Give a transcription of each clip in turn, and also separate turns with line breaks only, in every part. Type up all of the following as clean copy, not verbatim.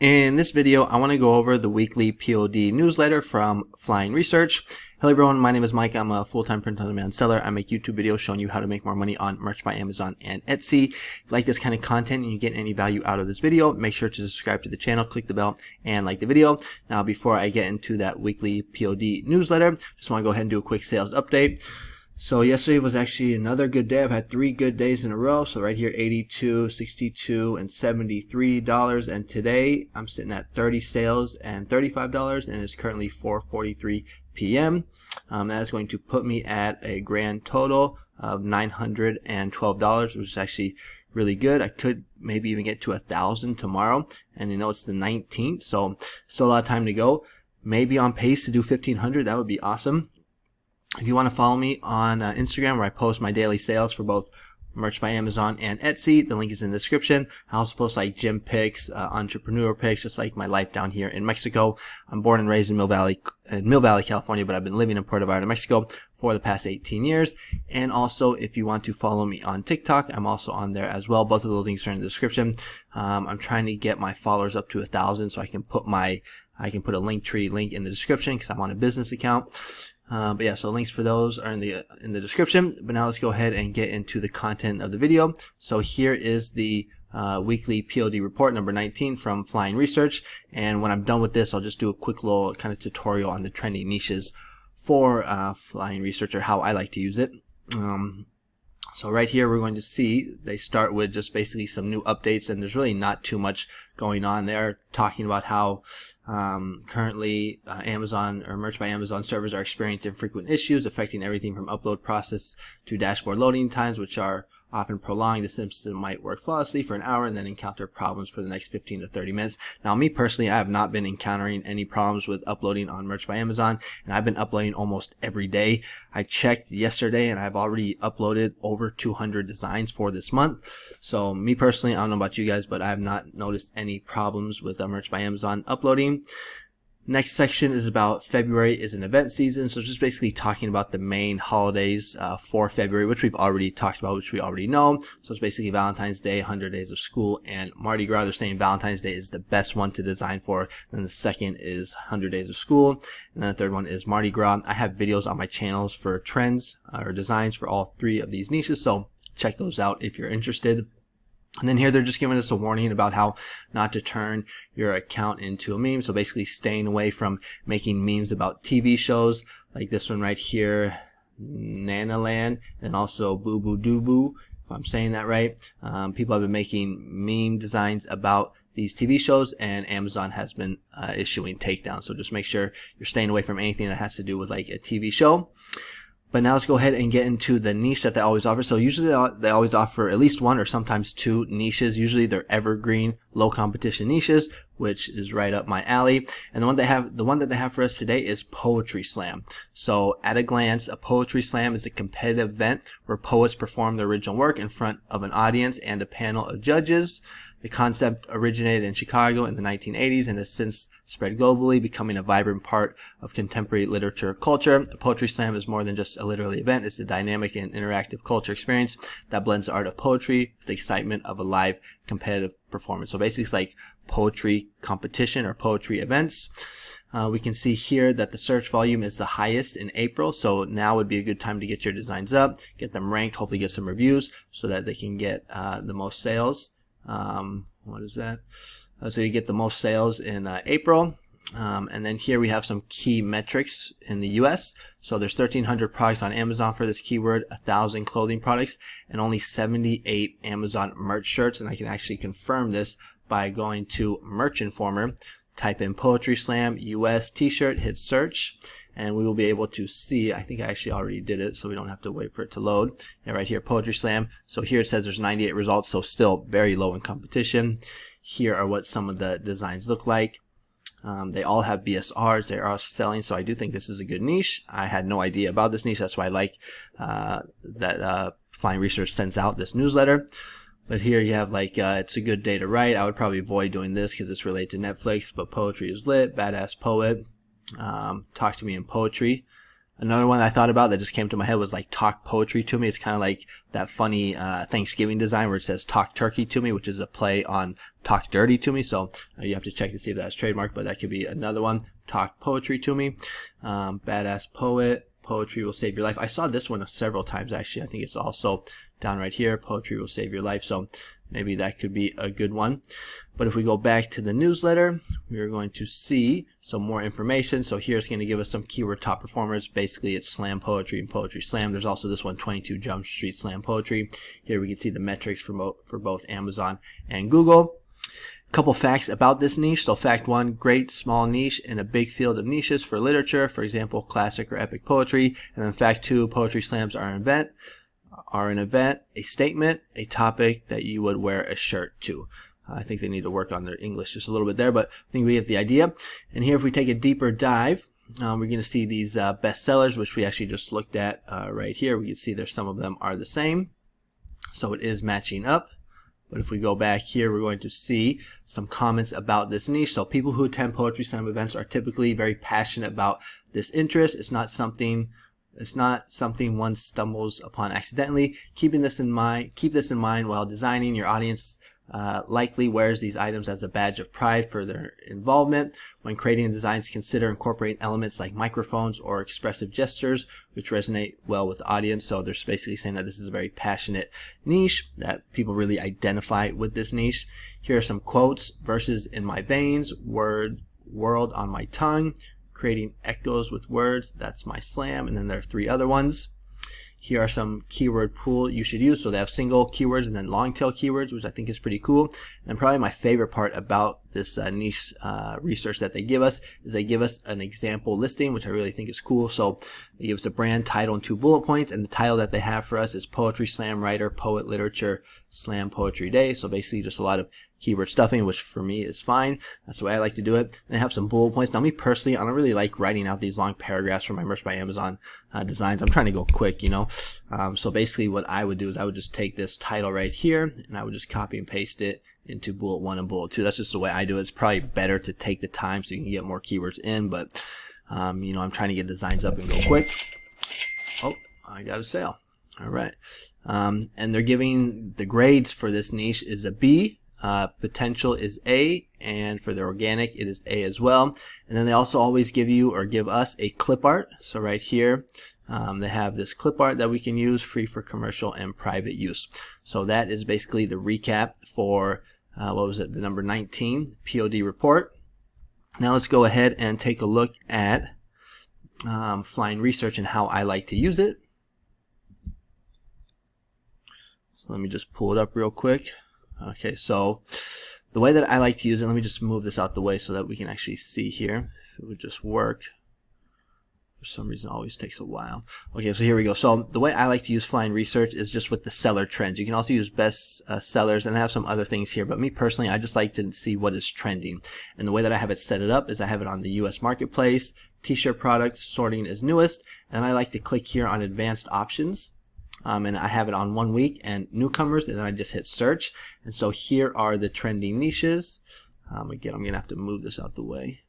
In this video, I want to go over the weekly POD newsletter from Flying Research. Hello everyone, my name is Mike. I'm a full-time print-on-demand seller. I make YouTube videos showing you how to make more money on Merch by Amazon and Etsy. If you like this kind of content and you get any value out of this video, make sure to subscribe to the channel, click the bell, and like the video. Now, before I get into that weekly POD newsletter, just want to go ahead and do a quick sales update. So yesterday was actually another good day. I've had 3 good days in a row. So right here, $82, $62, and $73. And today I'm sitting at 30 sales and $35, and it's currently 4:43 p.m. That is going to put me at a grand total of $912, which is actually really good. I could maybe even get to 1,000 tomorrow, and you know it's the 19th, so still a lot of time to go. Maybe on pace to do 1,500. That would be awesome. If you want to follow me on Instagram, where I post my daily sales for both Merch by Amazon and Etsy, the link is in the description. I also post like gym pics, entrepreneur pics, just like my life down here in Mexico. I'm born and raised in Mill Valley, California, but I've been living in Puerto Vallarta, Mexico for the past 18 years. And also, if you want to follow me on TikTok, I'm also on there as well. Both of those links are in the description. I'm trying to get my followers up to 1,000 so I can put a Linktree link in the description because I'm on a business account. But yeah, so links for those are in the description. But now let's go ahead and get into the content of the video. So here is the weekly POD report number 19 from Flying Research. And when I'm done with this, I'll just do a quick little kind of tutorial on the trending niches for Flying Research, or how I like to use it. So right here, we're going to see they start with just basically some new updates, and there's really not too much going on there, talking about how currently Amazon or Merch by Amazon servers are experiencing frequent issues affecting everything from upload process to dashboard loading times, which are often prolonged. The system might work flawlessly for an hour and then encounter problems for the next 15 to 30 minutes. Now, me personally, I have not been encountering any problems with uploading on Merch by Amazon, and I've been uploading almost every day. I checked yesterday and I've already uploaded over 200 designs for this month. So me personally, I don't know about you guys, but I have not noticed any problems with Merch by Amazon uploading. Next section is about February is an event season. So just basically talking about the main holidays for February, which we've already talked about, which we already know. So it's basically Valentine's Day, 100 Days of School, and Mardi Gras. They're saying Valentine's Day is the best one to design for. Then the second is 100 Days of School. And then the third one is Mardi Gras. I have videos on my channels for trends or designs for all 3 of these niches. So check those out if you're interested. And then here they're just giving us a warning about how not to turn your account into a meme. So basically staying away from making memes about TV shows like this one right here, Nanaland, and also Boo Boo Doo Boo, if I'm saying that right. People have been making meme designs about these TV shows, and Amazon has been issuing takedowns. So just make sure you're staying away from anything that has to do with like a TV show. But now let's go ahead and get into the niche that they always offer. So usually they always offer at least 1 or sometimes 2 niches. Usually they're evergreen, low competition niches, which is right up my alley. And the one that they have for us today is Poetry Slam. So at a glance, a Poetry Slam is a competitive event where poets perform their original work in front of an audience and a panel of judges. The concept originated in Chicago in the 1980s and has since spread globally, becoming a vibrant part of contemporary literature culture. The Poetry Slam is more than just a literary event. It's a dynamic and interactive culture experience that blends the art of poetry with the excitement of a live competitive performance. So basically it's like poetry competition or poetry events. We can see here that the search volume is the highest in April, so now would be a good time to get your designs up, get them ranked, hopefully get some reviews so that they can get the most sales. What is that? So you get the most sales in April. And then here we have some key metrics in the US. So there's 1,300 products on Amazon for this keyword, 1,000 clothing products, and only 78 Amazon merch shirts. And I can actually confirm this by going to Merch Informer, type in Poetry Slam US t-shirt, hit search, and we will be able to see. I think I actually already did it, so we don't have to wait for it to load. And right here, Poetry Slam. So here it says there's 98 results, so still very low in competition. Here are what some of the designs look like. They all have BSRs. They are selling, so I do think this is a good niche. I had no idea about this niche. That's why I like that Flying Research sends out this newsletter. But here you have like, it's a good day to write. I would probably avoid doing this because it's related to Netflix, but poetry is lit, badass poet. Talk to me in poetry. Another one I thought about that just came to my head was like Talk Poetry to Me. It's kind of like that funny Thanksgiving design where it says Talk Turkey to Me, which is a play on Talk Dirty to Me. So you have to check to see if that's trademarked, but that could be another one. Talk Poetry to Me. Badass Poet. Poetry will save your life. I saw this one several times actually. I think it's also down right here. Poetry will save your life. So maybe that could be a good one. But if we go back to the newsletter, we are going to see some more information. So here's going to give us some keyword top performers. Basically, it's slam poetry and poetry slam. There's also this one, 22 Jump Street Slam Poetry. Here we can see the metrics for both Amazon and Google. Couple facts about this niche. So fact 1, great small niche in a big field of niches for literature, for example, classic or epic poetry. And then fact 2, poetry slams are an event, a statement, a topic that you would wear a shirt to. I think they need to work on their English just a little bit there, but I think we get the idea. And here, if we take a deeper dive, we're going to see these bestsellers, which we actually just looked at right here. We can see there's some of them are the same. So it is matching up. But if we go back here, we're going to see some comments about this niche. So people who attend poetry slam events are typically very passionate about this interest. It's not something one stumbles upon accidentally. Keep this in mind while designing. Your audience likely wears these items as a badge of pride for their involvement. When creating designs, consider incorporating elements like microphones or expressive gestures, which resonate well with the audience. So they're basically saying that this is a very passionate niche, that people really identify with this niche. Here are some quotes: verses in my veins, world on my tongue, creating echoes with words, that's my slam. And then there are 3 other ones. Here are some keyword pool you should use. So they have single keywords and then long tail keywords, which I think is pretty cool. And probably my favorite part about this niche research that they give us is they give us an example listing, which I really think is cool. So they give us a brand, title, and 2 bullet points. And the title that they have for us is Poetry Slam Writer, Poet Literature, Slam Poetry Day. So basically just a lot of keyword stuffing, which for me is fine. That's the way I like to do it. And they have some bullet points. Now, me personally, I don't really like writing out these long paragraphs for my Merch by Amazon designs. I'm trying to go quick, you know. So basically what I would do is I would just take this title right here and I would just copy and paste it into bullet 1 and bullet 2. That's just the way I do it. It's probably better to take the time so you can get more keywords in, but you know, I'm trying to get designs up and go quick. Oh, I got a sale. All right. And they're giving the grades for this niche is a B. Potential is A, and for the organic it is A as well. And then they also always give you or give us a clip art. So right here they have this clip art that we can use, free for commercial and private use. So that is basically the recap for what was it, the number 19 POD report. Now let's go ahead and take a look at Flying Research and how I like to use it. So let me just pull it up real quick. Okay, so the way that I like to use it, let me just move this out the way so that we can actually see here. If it would just work. For some reason, it always takes a while. Okay, so here we go. So the way I like to use Flying Research is just with the seller trends. You can also use best sellers and have some other things here. But me personally, I just like to see what is trending. And the way that I have it set it up is I have it on the US marketplace, t-shirt product, sorting is newest. And I like to click here on advanced options. And I have it on 1 week and newcomers, and then I just hit search. And so here are the trending niches. Again, I'm gonna have to move this out the way.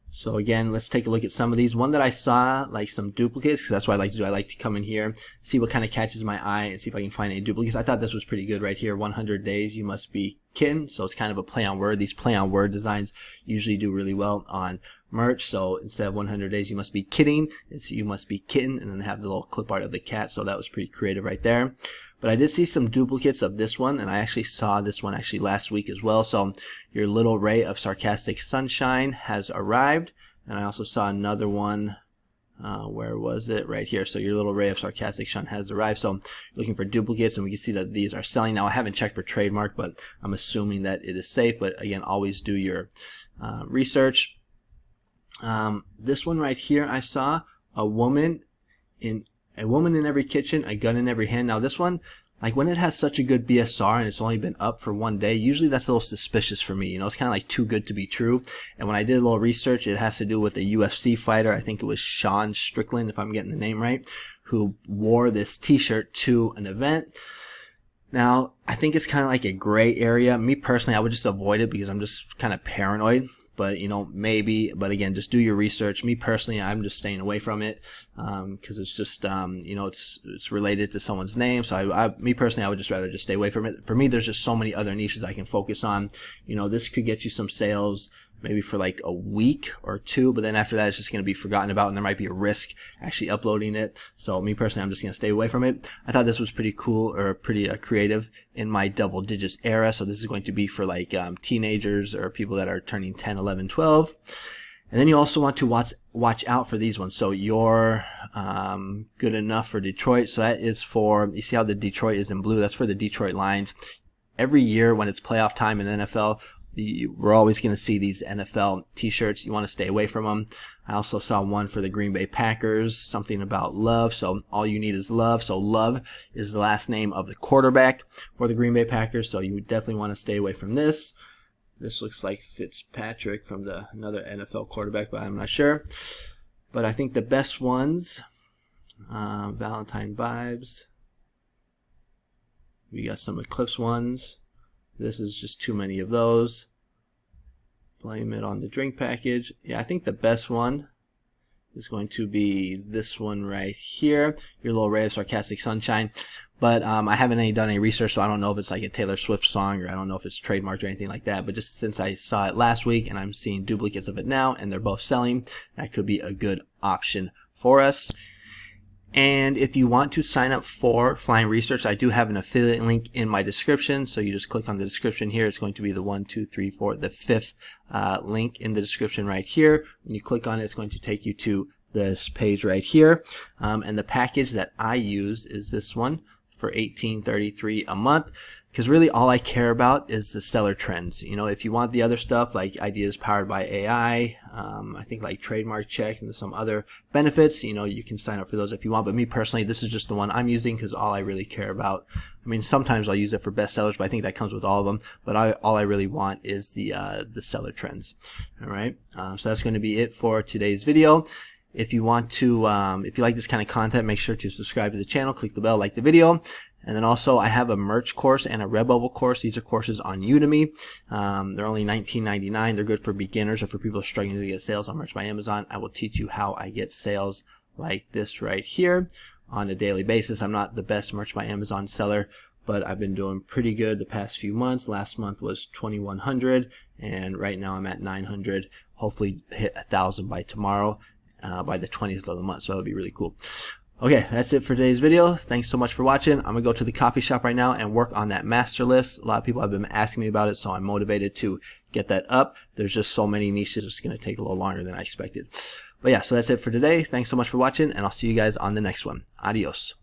So again, let's take a look at some of these. One that I saw, like some duplicates, because that's what I like to do. I like to come in here, see what kind of catches my eye, and see if I can find any duplicates. I thought this was pretty good right here. 100 days, you must be kitten. So it's kind of a play on word. These play on word designs usually do really well on merch. So instead of 100 days, you must be kidding, it's you must be kitten, and then they have the little clip art of the cat. So that was pretty creative right there. But I did see some duplicates of this one, and I actually saw this one actually last week as well. So your little ray of sarcastic sunshine has arrived. And I also saw another one. Where was it? Right here. So your little ray of sarcastic sun has arrived. So looking for duplicates, and we can see that these are selling. Now I haven't checked for trademark, but I'm assuming that it is safe. But again, always do your research. This one right here, I saw a woman in every kitchen, a gun in every hand. Now this one, like when it has such a good BSR and it's only been up for 1 day, usually that's a little suspicious for me. You know, it's kind of like too good to be true. And when I did a little research, it has to do with a UFC fighter. I think it was Sean Strickland, if I'm getting the name right, who wore this t-shirt to an event. Now, I think it's kind of like a gray area. Me personally, I would just avoid it because I'm just kind of paranoid. But, you know, maybe, but again, just do your research. Me personally, I'm just staying away from it, because it's just, you know, it's related to someone's name. So me personally, I would just rather just stay away from it. For me, there's just so many other niches I can focus on. You know, this could get you some sales maybe for like a week or two, but then after that, it's just going to be forgotten about, and there might be a risk actually uploading it. So me personally, I'm just going to stay away from it. I thought this was pretty cool, or pretty creative in my double digits era. So this is going to be for like teenagers or people that are turning 10, 11, 12. And then you also want to watch out for these ones. So you're good enough for Detroit. So that is for, you see how the Detroit is in blue? That's for the Detroit Lions. Every year when it's playoff time in the NFL, we're always going to see these NFL t-shirts. You want to stay away from them. I also saw one for the Green Bay Packers, something about love. So all you need is love. So love is the last name of the quarterback for the Green Bay Packers. So you definitely want to stay away from this. This looks like Fitzpatrick from another NFL quarterback, but I'm not sure. But I think the best ones, Valentine Vibes. We got some Eclipse ones. This is just too many of those. Blame it on the drink package. Yeah, I think the best one is going to be this one right here. Your little ray of sarcastic sunshine. But I haven't done any research, so I don't know if it's like a Taylor Swift song, or I don't know if it's trademarked or anything like that. But just since I saw it last week and I'm seeing duplicates of it now, and they're both selling, that could be a good option for us. And if you want to sign up for Flying Research, I do have an affiliate link in my description. So you just click on the description here. It's going to be the 1, 2, 3, 4, the fifth link in the description right here. When you click on it, it's going to take you to this page right here. And the package that I use is this one for $18.33 a month. Because really all I care about is the seller trends. You know, if you want the other stuff like ideas powered by AI, I think like trademark check and some other benefits, you know, you can sign up for those if you want. But me personally, this is just the one I'm using because all I really care about. I mean, sometimes I'll use it for bestsellers, but I think that comes with all of them. But all I really want is the seller trends. All right. So that's going to be it for today's video. If you want to, if you like this kind of content, make sure to subscribe to the channel, click the bell, like the video. And then also I have a merch course and a Redbubble course. These are courses on Udemy. They're only $19.99. They're good for beginners or for people struggling to get sales on Merch by Amazon. I will teach you how I get sales like this right here on a daily basis. I'm not the best Merch by Amazon seller, but I've been doing pretty good the past few months. Last month was 2,100, and right now I'm at 900. Hopefully hit 1,000 by tomorrow, by the 20th of the month. So that'll be really cool. Okay, that's it for today's video. Thanks so much for watching. I'm going to go to the coffee shop right now and work on that master list. A lot of people have been asking me about it, so I'm motivated to get that up. There's just so many niches. It's going to take a little longer than I expected. But yeah, so that's it for today. Thanks so much for watching, and I'll see you guys on the next one. Adios.